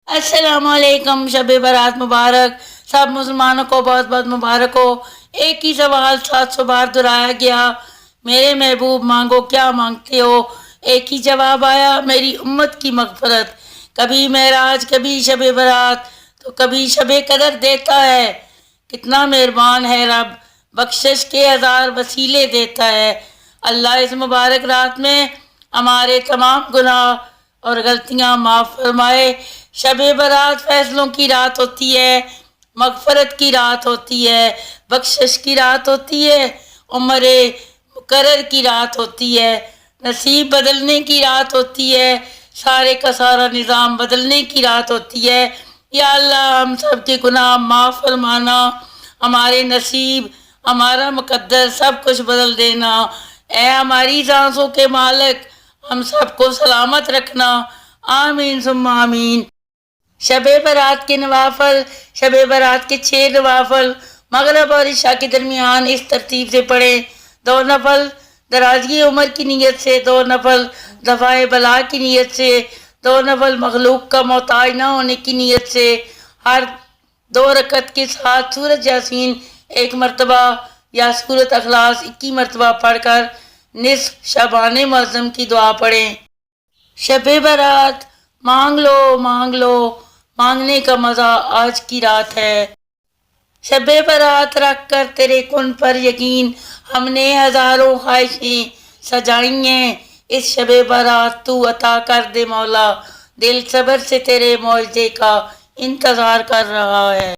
السلام علیکم، شب برات مبارک۔ سب مسلمانوں کو بہت بہت مبارک ہو۔ ایک ہی سوال 700 بار دہرایا گیا، میرے محبوب مانگو کیا مانگتے ہو؟ ایک ہی جواب آیا، میری امت کی مغفرت۔ کبھی معراج، کبھی شب برات تو کبھی شب قدر دیتا ہے۔ کتنا مہربان ہے رب، بخشش کے ہزار وسیلے دیتا ہے۔ اللہ اس مبارک رات میں ہمارے تمام گناہ اور غلطیاں معاف فرمائے۔ شب برات فیصلوں کی رات ہوتی ہے، مغفرت کی رات ہوتی ہے، بخشش کی رات ہوتی ہے، عمر مقرر کی رات ہوتی ہے، نصیب بدلنے کی رات ہوتی ہے، سارے کا سارا نظام بدلنے کی رات ہوتی ہے۔ یا اللہ ہم سب کے گناہ معاف فرمانا، ہمارے نصیب، ہمارا مقدر سب کچھ بدل دینا۔ اے ہماری سانسوں کے مالک، ہم سب کو سلامت رکھنا، آمین ثم آمین۔ شب برات کے نوافل، شب برات کے 6 نوافل مغرب اور عشاء کے درمیان اس ترتیب سے پڑھیں: 2 نفل درازی عمر کی نیت سے، 2 نفل دفاع بلا کی نیت سے، 2 نفل مخلوق کا محتاج نہ ہونے کی نیت سے۔ ہر 2 رکعت کے ساتھ سورۃ یاسین 1 مرتبہ یا سورۃ اخلاص 21 مرتبہ پڑھ کر نصف شعبان معظم کی دعا پڑھیں۔ شب برات مانگ لو مانگ لو، مانگنے کا مزہ آج کی رات ہے۔ شب برات رکھ کر تیرے کن پر یقین، ہم نے ہزاروں خواہشیں سجائی ہیں۔ اس شب برات تو عطا کر دے مولا، دل صبر سے تیرے معجزے کا انتظار کر رہا ہے۔